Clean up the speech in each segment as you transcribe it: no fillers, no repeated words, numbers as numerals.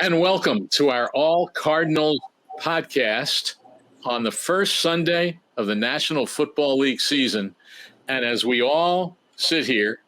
And welcome to our All Cardinals podcast on the first Sunday of the National Football League season. And as we all sit here,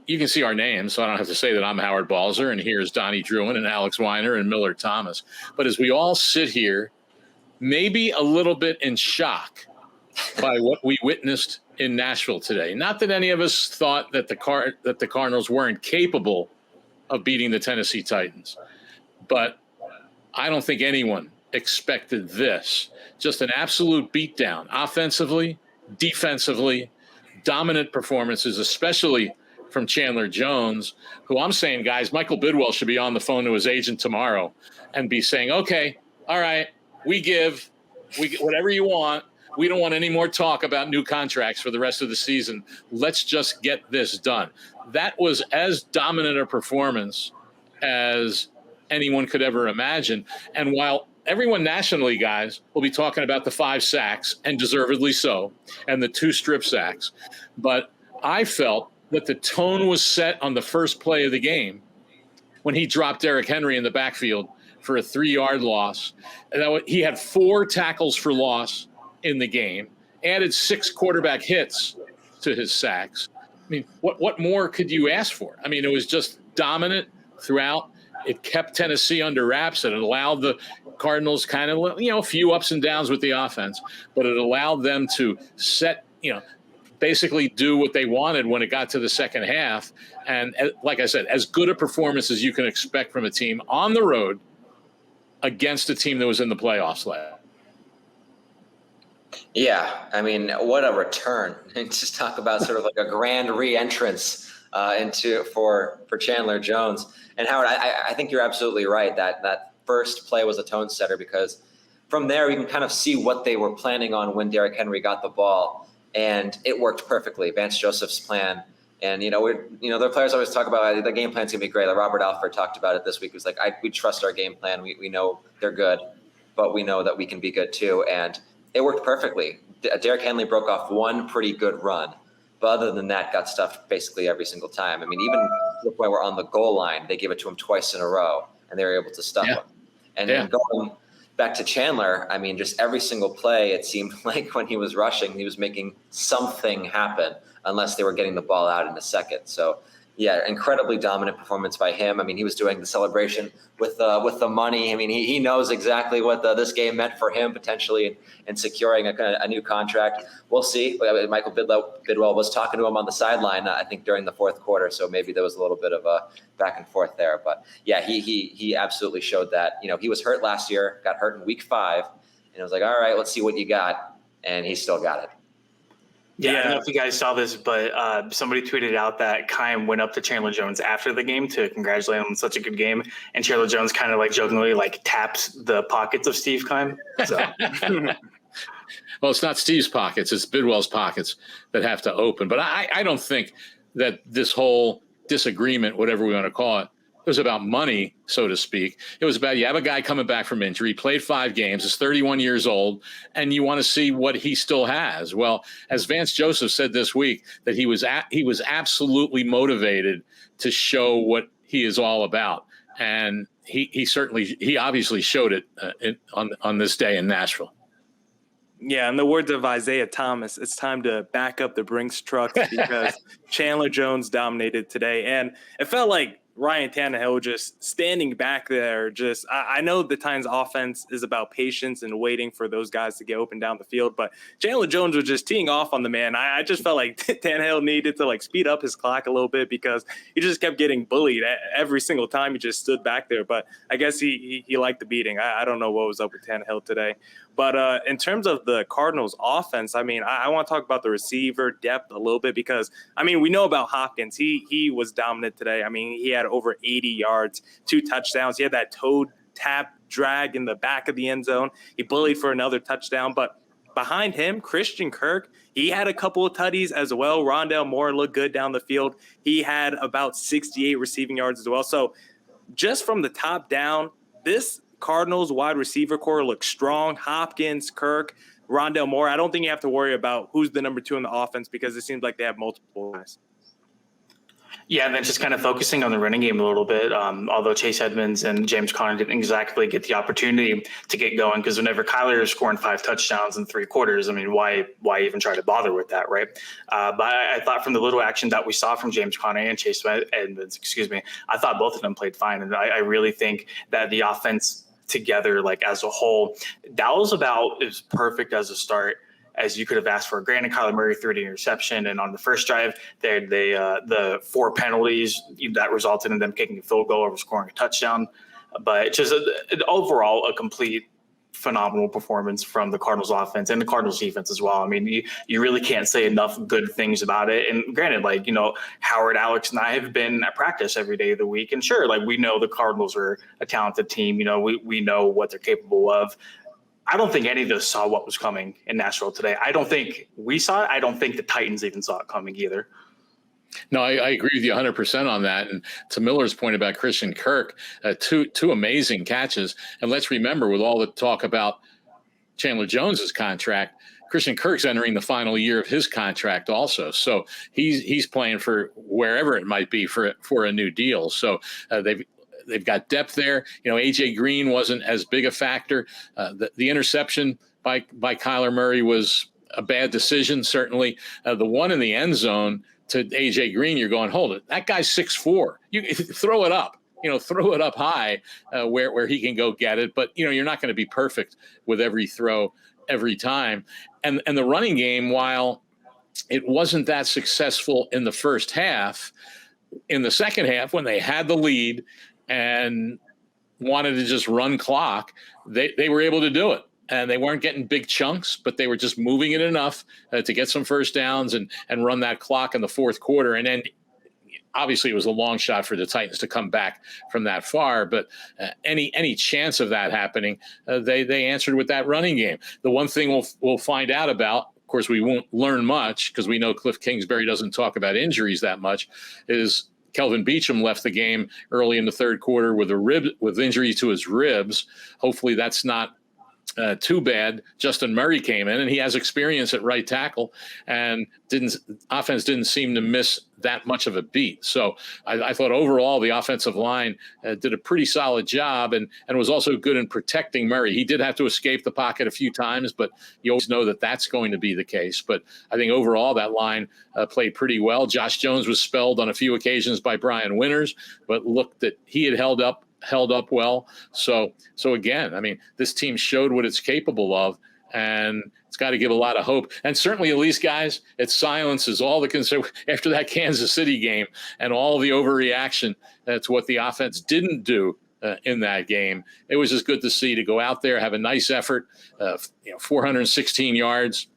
you can see our names, so I don't have to say that I'm Howard Balzer, and here's Donnie Druin and Alex Weiner and Millard Thomas. But as we all sit here, maybe a little bit in shock by what we witnessed in Nashville today. Not that any of us thought that the Cardinals weren't capable of beating the Tennessee Titans, but I don't think anyone expected this. Just an absolute beatdown, offensively, defensively, dominant performances, especially from Chandler Jones, who I'm saying, guys, Michael Bidwell should be on the phone to his agent tomorrow and be saying, okay, all right, we get whatever you want. We don't want any more talk about new contracts for the rest of the season. Let's just get this done. That was as dominant a performance as anyone could ever imagine. And while everyone nationally, guys, will be talking about the 5 sacks, and deservedly so, and the 2 strip sacks, but I felt that the tone was set on the first play of the game when he dropped Derrick Henry in the backfield for a 3-yard loss. And he had 4 tackles for loss in the game, added 6 quarterback hits to his sacks. I mean, what more could you ask for? I mean, it was just dominant throughout. It kept Tennessee under wraps. It allowed the Cardinals kind of, a few ups and downs with the offense, but it allowed them to basically do what they wanted when it got to the second half. And like I said, as good a performance as you can expect from a team on the road against a team that was in the playoffs last. Yeah, I mean, what a return. And just talk about sort of like a grand re-entrance for Chandler Jones. And Howard, I think you're absolutely right that first play was a tone setter, because from there we can kind of see what they were planning on when Derrick Henry got the ball, and it worked perfectly. Vance Joseph's plan, and the players always talk about the game plan's gonna be great. Like Robert Alford talked about it this week. It was like, we trust our game plan. We know they're good, but we know that we can be good too, and it worked perfectly. Derrick Henry broke off one pretty good run, but other than that, got stuffed basically every single time. I mean, even to the point where on the goal line, they gave it to him twice in a row, and they were able to stuff him. And then going back to Chandler, I mean, just every single play, it seemed like when he was rushing, he was making something happen, unless they were getting the ball out in a second. So, yeah, incredibly dominant performance by him. I mean, he was doing the celebration with the money. I mean, he knows exactly what this game meant for him potentially in securing a new contract. We'll see. Michael Bidwell was talking to him on the sideline, I think, during the fourth quarter. So maybe there was a little bit of a back and forth there. But yeah, he absolutely showed that. He was hurt last year, got hurt in week 5, and it was like, all right, let's see what you got, and he still got it. Yeah, I don't know if you guys saw this, but somebody tweeted out that Keim went up to Chandler Jones after the game to congratulate him on such a good game, and Chandler Jones kind of jokingly taps the pockets of Steve Keim. So. Well, it's not Steve's pockets; it's Bidwell's pockets that have to open. But I don't think that this whole disagreement, whatever we want to call it, was about money, so to speak. It was about, you have a guy coming back from injury, played 5 games, is 31 years old, and you want to see what he still has. Well, as Vance Joseph said this week, that he was absolutely motivated to show what he is all about. And he obviously showed it on this day in Nashville. Yeah, in the words of Isaiah Thomas, it's time to back up the Brinks truck, because Chandler Jones dominated today. And it felt like Ryan Tannehill just standing back there. I know the Titans offense is about patience and waiting for those guys to get open down the field, but Chandler Jones was just teeing off on the man. I just felt like Tannehill needed to speed up his clock a little bit, because he just kept getting bullied every single time he just stood back there. But I guess he liked the beating. I don't know what was up with Tannehill today. But in terms of the Cardinals offense, I mean, I want to talk about the receiver depth a little bit, because, I mean, we know about Hopkins. He was dominant today. I mean, he had over 80 yards, 2 touchdowns. He had that toe tap drag in the back of the end zone. He bullied for another touchdown. But behind him, Christian Kirk, he had a couple of tutties as well. Rondale Moore looked good down the field. He had about 68 receiving yards as well. So just from the top down, this Cardinals wide receiver core looks strong. Hopkins, Kirk, Rondale Moore. I don't think you have to worry about who's the number 2 in the offense, because it seems like they have multiple guys. Yeah, and then just kind of focusing on the running game a little bit. Although Chase Edmonds and James Conner didn't exactly get the opportunity to get going, because whenever Kyler is scoring 5 touchdowns in 3 quarters, I mean, why even try to bother with that, right? But I thought from the little action that we saw from James Conner and Chase Edmonds, I thought both of them played fine, and I really think that the offense together, like as a whole, that was about as perfect as a start as you could have asked for. Granted, Kyler Murray threw an interception, and on the first drive, they had the 4 penalties that resulted in them kicking a field goal over scoring a touchdown. But just overall, a complete phenomenal performance from the Cardinals offense and the Cardinals defense as well. I mean, you really can't say enough good things about it. And granted, Howard, Alex, and I have been at practice every day of the week. And sure, we know the Cardinals are a talented team. We know what they're capable of. I don't think any of us saw what was coming in Nashville today. I don't think we saw it. I don't think the Titans even saw it coming either. No, I agree with you 100% on that. And to Miller's point about Christian Kirk, two amazing catches. And let's remember, with all the talk about Chandler Jones's contract, Christian Kirk's entering the final year of his contract also. So he's playing for wherever it might be for a new deal. So they've got depth there. AJ Green wasn't as big a factor. The interception by Kyler Murray was a bad decision, certainly. The one in the end zone to AJ Green, you're going, hold it. That guy's 6'4". You throw it up. Throw it up high where he can go get it. But, you're not going to be perfect with every throw every time. And the running game, while it wasn't that successful in the first half, in the second half, when they had the lead and wanted to just run clock, they were able to do it. And they weren't getting big chunks, but they were just moving it enough to get some first downs and run that clock in the fourth quarter. And then obviously it was a long shot for the Titans to come back from that far, but any chance of that happening, they answered with that running game. The one thing we'll find out about, of course, we won't learn much because we know Cliff Kingsbury doesn't talk about injuries that much, is Kelvin Beachum left the game early in the third quarter with injury to his ribs. Hopefully that's not too bad. Justin Murray came in, and he has experience at right tackle, and offense didn't seem to miss that much of a beat. So I thought overall the offensive line did a pretty solid job and was also good in protecting Murray. He did have to escape the pocket a few times, but you always know that that's going to be the case. But I think overall that line played pretty well. Josh Jones was spelled on a few occasions by Brian Winters, but looked that he had held up well. So again, I mean, this team showed what it's capable of, and it's got to give a lot of hope. And certainly, at least, guys, it silences all the concern after that Kansas City game and all the overreaction. That's what the offense didn't do in that game. It was just good to see, to go out there, have a nice effort, 416 yards,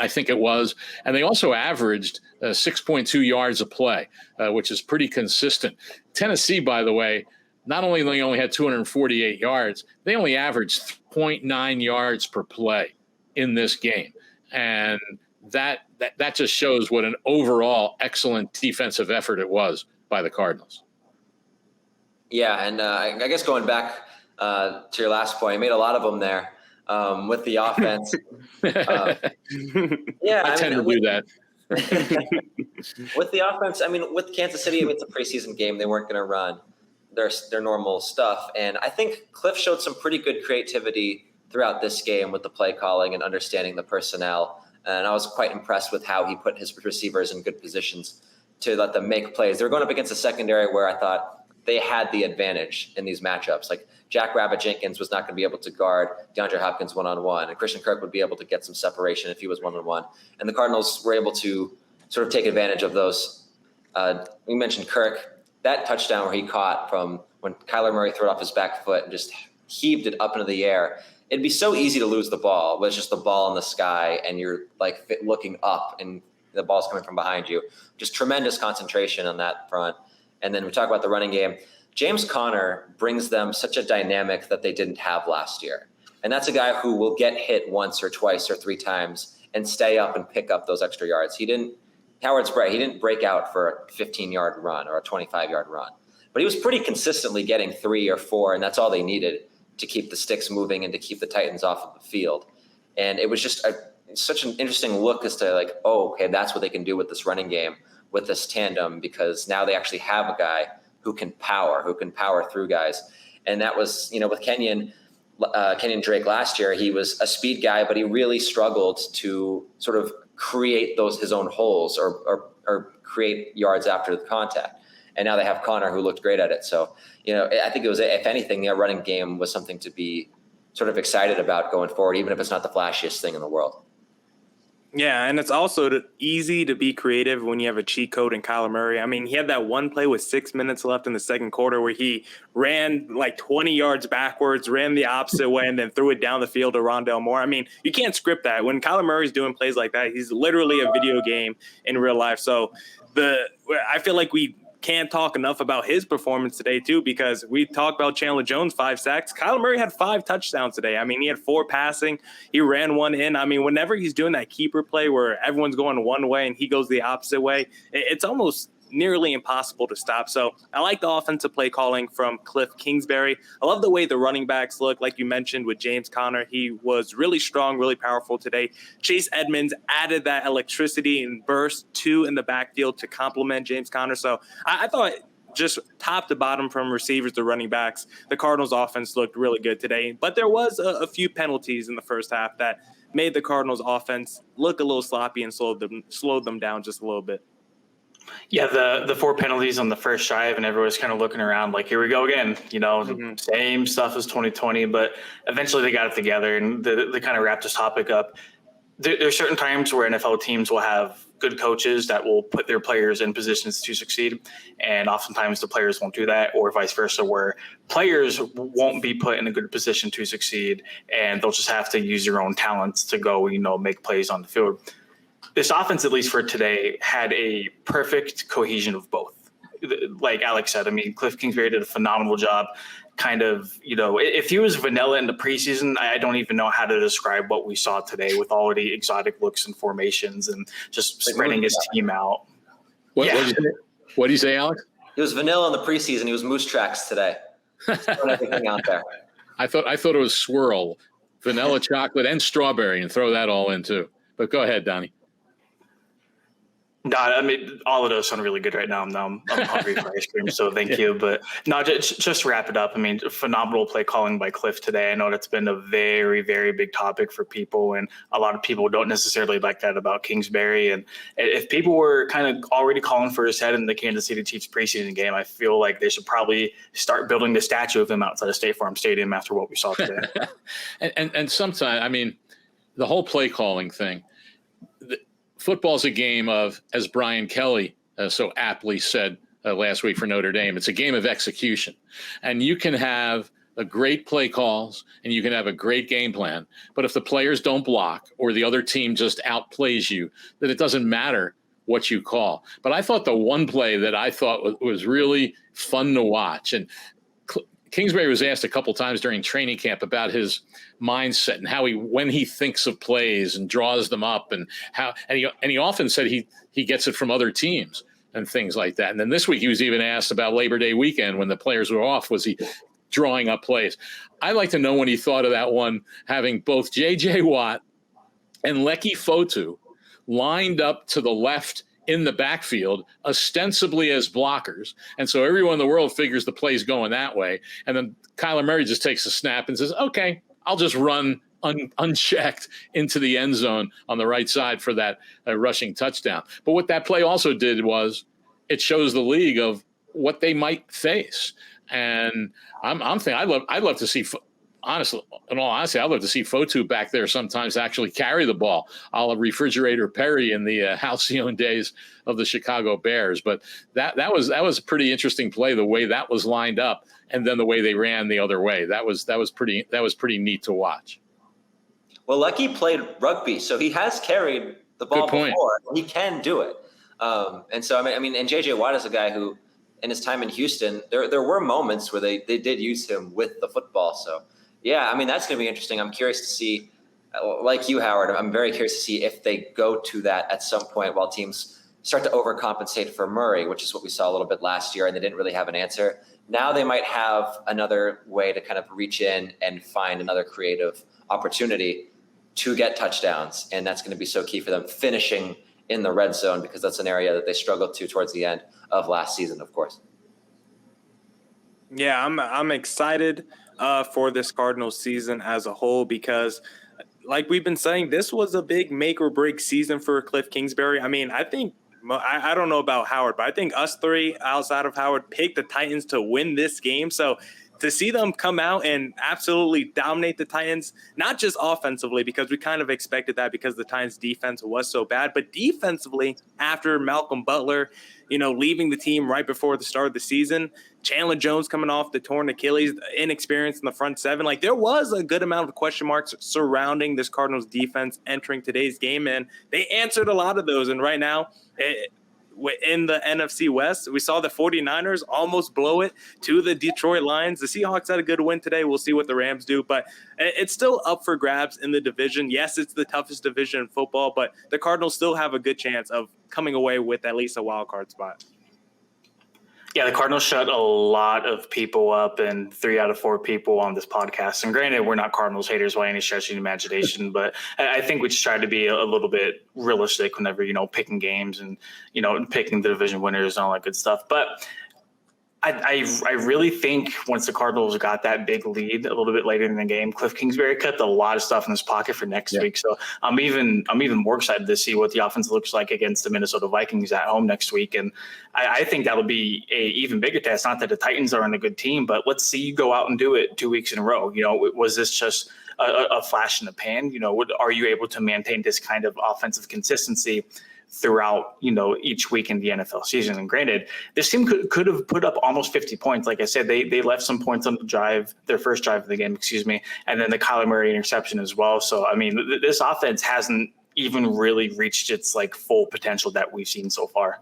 I think it was. And they also averaged 6.2 yards a play, which is pretty consistent. Tennessee, by the way, not only they only had 248 yards, they only averaged 0.9 yards per play in this game. And that just shows what an overall excellent defensive effort it was by the Cardinals. Yeah, and I guess going back to your last point, you made a lot of them there with the offense. Yeah, I tend to do that. With the offense, I mean, with Kansas City, it's a preseason game. They weren't going to run their normal stuff. And I think Cliff showed some pretty good creativity throughout this game with the play calling and understanding the personnel. And I was quite impressed with how he put his receivers in good positions to let them make plays. They were going up against a secondary where I thought they had the advantage in these matchups. Like Jack Rabbit Jenkins was not going to be able to guard DeAndre Hopkins one-on-one, and Christian Kirk would be able to get some separation if he was one-on-one. And the Cardinals were able to sort of take advantage of those. We mentioned Kirk. That touchdown where he caught from when Kyler Murray threw it off his back foot and just heaved it up into the air. It'd be so easy to lose the ball with just the ball in the sky and you're like looking up and the ball's coming from behind you. Just tremendous concentration on that front. And then we talk about the running game. James Conner brings them such a dynamic that they didn't have last year. And that's a guy who will get hit once or twice or 3 times and stay up and pick up those extra yards. Howard's right. He didn't break out for a 15-yard run or a 25-yard run, but he was pretty consistently getting 3 or 4, and that's all they needed to keep the sticks moving and to keep the Titans off of the field. And it was just such an interesting look as to like, oh, okay, that's what they can do with this running game with this tandem, because now they actually have a guy who can power through guys. And that was, with Kenyon Drake last year, he was a speed guy, but he really struggled to sort of create his own holes or create yards after the contact. And now they have Connor, who looked great at it. So, I think it was, if anything, their running game was something to be sort of excited about going forward, even if it's not the flashiest thing in the world. Yeah, and it's also easy to be creative when you have a cheat code in Kyler Murray. I mean, he had that one play with 6 minutes left in the second quarter where he ran like 20 yards backwards, ran the opposite way, and then threw it down the field to Rondale Moore. I mean, you can't script that. When Kyler Murray's doing plays like that, he's literally a video game in real life. So I feel like we can't talk enough about his performance today too, because we talked about Chandler Jones, 5 sacks. Kyler Murray had 5 touchdowns today. I mean, he had 4 passing. He ran 1 in. I mean, whenever he's doing that keeper play where everyone's going one way and he goes the opposite way, it's almost nearly impossible to stop. So I like the offensive play calling from Cliff Kingsbury. I love the way the running backs look. Like you mentioned with James Conner, he was really strong, really powerful today. Chase Edmonds added that electricity and burst too in the backfield to complement James Conner. So I thought just top to bottom, from receivers to running backs, the Cardinals offense looked really good today. But there was a few penalties in the first half that made the Cardinals offense look a little sloppy and slowed them down just a little bit. Yeah, the 4 penalties on the first drive, and everyone's kind of looking around like, here we go again, Same stuff as 2020, but eventually they got it together, and they kind of wrapped this topic up. There's certain times where NFL teams will have good coaches that will put their players in positions to succeed, and oftentimes the players won't do that, or vice versa, where players won't be put in a good position to succeed, and they'll just have to use their own talents to go, make plays on the field. This offense, at least for today, had a perfect cohesion of both. Like Alex said, I mean, Cliff Kingsbury did a phenomenal job. Kind of, if he was vanilla in the preseason, I don't even know how to describe what we saw today with all of the exotic looks and formations and just spreading his team out. What do you say, Alex? He was vanilla in the preseason. He was moose tracks today. Throwing everything out there. I thought it was swirl, vanilla chocolate, and strawberry, and throw that all in too. But go ahead, Donnie. No, I mean, all of those sound really good right now. I'm hungry for ice cream, so thank you. But no, just to wrap it up, I mean, phenomenal play calling by Cliff today. I know that's been a very, very big topic for people, and a lot of people don't necessarily like that about Kingsbury. And if people were kind of already calling for his head in the Kansas City Chiefs preseason game, I feel like they should probably start building the statue of him outside of State Farm Stadium after what we saw today. and sometimes, I mean, the whole play calling thing, football's a game of, as Brian Kelly so aptly said last week for Notre Dame, it's a game of execution. And you can have a great play calls and you can have a great game plan. But if the players don't block or the other team just outplays you, then it doesn't matter what you call. But I thought the one play that I thought was really fun to watch, and Kingsbury was asked a couple times during training camp about his mindset and how when he thinks of plays and draws them up, and he often said he gets it from other teams and things like that. And then this week he was even asked about Labor Day weekend when the players were off, was he drawing up plays? I'd like to know when he thought of that one, having both J.J. Watt and Lecky Fotu lined up to the left in the backfield, ostensibly as blockers. And so everyone in the world figures the play's going that way. And then Kyler Murray just takes a snap and says, okay, I'll just run unchecked into the end zone on the right side for that rushing touchdown. But what that play also did was it shows the league of what they might face. And I'm thinking I'd love to see, honestly, in all honesty, I'd love to see Fotu back there sometimes actually carry the ball, a la Refrigerator Perry in the halcyon days of the Chicago Bears. But that was a pretty interesting play, the way that was lined up, and then the way they ran the other way. That was pretty neat to watch. Well, Lecky played rugby, so he has carried the ball before. He can do it. And so I mean, and J.J. Watt is a guy who, in his time in Houston, there were moments where they did use him with the football. So. Yeah, I mean, that's going to be interesting. I'm curious to see, like you, Howard, I'm very curious to see if they go to that at some point while teams start to overcompensate for Murray, which is what we saw a little bit last year, and they didn't really have an answer. Now they might have another way to kind of reach in and find another creative opportunity to get touchdowns, and that's going to be so key for them, finishing in the red zone, because that's an area that they struggled to towards the end of last season, of course. Yeah, I'm excited for this Cardinals season as a whole, because like we've been saying, this was a big make or break season for Cliff Kingsbury. I mean, I think, I don't know about Howard, but I think us three outside of Howard picked the Titans to win this game. So to see them come out and absolutely dominate the Titans, not just offensively, because we kind of expected that because the Titans defense was so bad, but defensively, after Malcolm Butler, leaving the team right before the start of the season, Chandler Jones coming off the torn Achilles, inexperience in the front seven. Like, there was a good amount of question marks surrounding this Cardinals defense entering today's game, and they answered a lot of those. And right now, in the NFC West, we saw the 49ers almost blow it to the Detroit Lions. The Seahawks had a good win today. We'll see what the Rams do, but it's still up for grabs in the division. Yes, it's the toughest division in football, but the Cardinals still have a good chance of coming away with at least a wild card spot. Yeah, the Cardinals shut a lot of people up, and 3 out of 4 people on this podcast. And granted, we're not Cardinals haters by any stretch of the imagination, but I think we just try to be a little bit realistic whenever, picking games and, picking the division winners and all that good stuff. But I really think once the Cardinals got that big lead a little bit later in the game, Cliff Kingsbury kept a lot of stuff in his pocket for next week. So I'm even more excited to see what the offense looks like against the Minnesota Vikings at home next week. And I think that'll be a even bigger test. Not that the Titans aren't a good team, but let's see you go out and do it 2 weeks in a row. Was this just a flash in the pan? Are you able to maintain this kind of offensive consistency throughout, each week in the NFL season? And granted, this team could have put up almost 50 points. Like I said, they left some points on the drive, their first drive of the game, and then the Kyler Murray interception as well. So, I mean, this offense hasn't even really reached its full potential that we've seen so far.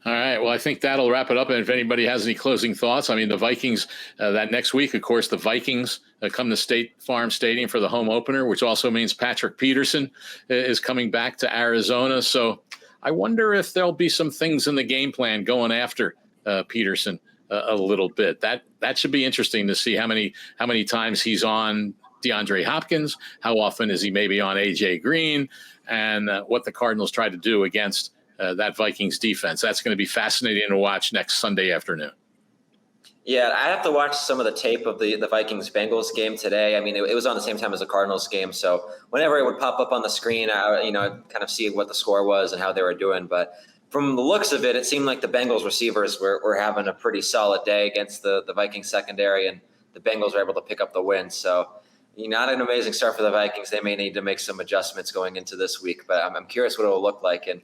All right. Well, I think that'll wrap it up. And if anybody has any closing thoughts, I mean, the Vikings, that next week, of course, the Vikings come to State Farm Stadium for the home opener, which also means Patrick Peterson is coming back to Arizona. So I wonder if there'll be some things in the game plan going after Peterson a little bit. That should be interesting to see how many times he's on DeAndre Hopkins, how often is he maybe on AJ Green, and what the Cardinals try to do against that Vikings defense. That's going to be fascinating to watch next Sunday afternoon. Yeah, I have to watch some of the tape of the Vikings-Bengals game today. I mean, it was on the same time as the Cardinals game, so whenever it would pop up on the screen, I'd kind of see what the score was and how they were doing. But from the looks of it, it seemed like the Bengals receivers were having a pretty solid day against the Vikings secondary, and the Bengals were able to pick up the win. So, not an amazing start for the Vikings. They may need to make some adjustments going into this week, but I'm curious what it will look like. And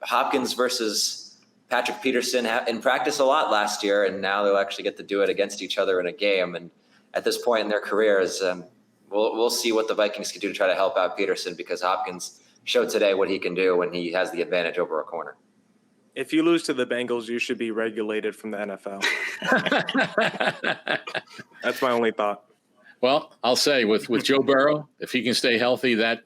Hopkins versus Patrick Peterson in practice a lot last year, and now they'll actually get to do it against each other in a game. And at this point in their careers, we'll see what the Vikings can do to try to help out Peterson, because Hopkins showed today what he can do when he has the advantage over a corner. If you lose to the Bengals, you should be regulated from the NFL. That's my only thought. Well, I'll say with Joe Burrow, if he can stay healthy, that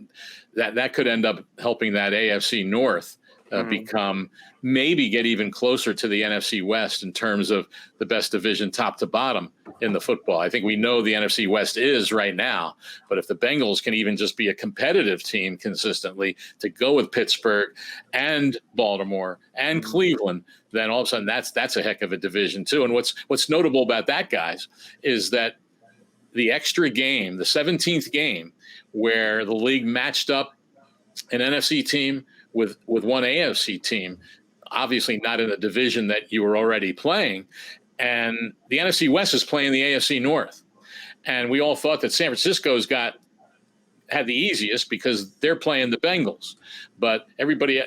could end up helping that AFC North get even closer to the NFC West in terms of the best division top to bottom in the football. I think we know the NFC West is right now, but if the Bengals can even just be a competitive team consistently to go with Pittsburgh and Baltimore and Cleveland, then all of a sudden that's a heck of a division too. And what's notable about that, guys, is that the extra game, the 17th game, where the league matched up an NFC team with one AFC team, obviously not in a division that you were already playing, and the NFC West is playing the AFC North. And we all thought that San Francisco's had the easiest because they're playing the Bengals. But everybody,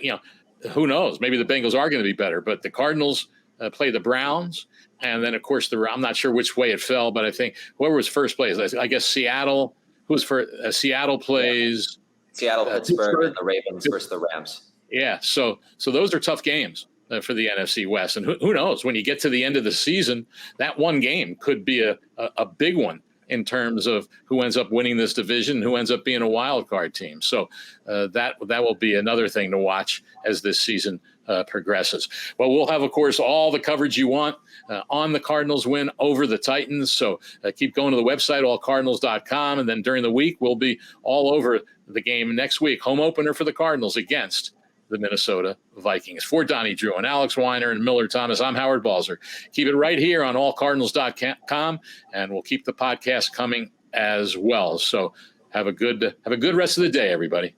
who knows? Maybe the Bengals are going to be better. But the Cardinals play the Browns. And then, of course, I'm not sure which way it fell, but I think whoever was first place, I guess Seattle, Seattle plays. Seattle, Pittsburgh, and the Ravens versus the Rams. Yeah, so those are tough games for the NFC West. And who knows? When you get to the end of the season, that one game could be a big one in terms of who ends up winning this division, who ends up being a wild card team. So that will be another thing to watch as this season progresses. Well, we'll have, of course, all the coverage you want on the Cardinals win over the Titans. So keep going to the website, allcardinals.com. And then during the week, we'll be all over the game next week. Home opener for the Cardinals against the Minnesota Vikings. For Donnie Druin, Alex Weiner, and Millard Thomas, I'm Howard Balzer. Keep it right here on allcardinals.com, and we'll keep the podcast coming as well. So have a good rest of the day, everybody.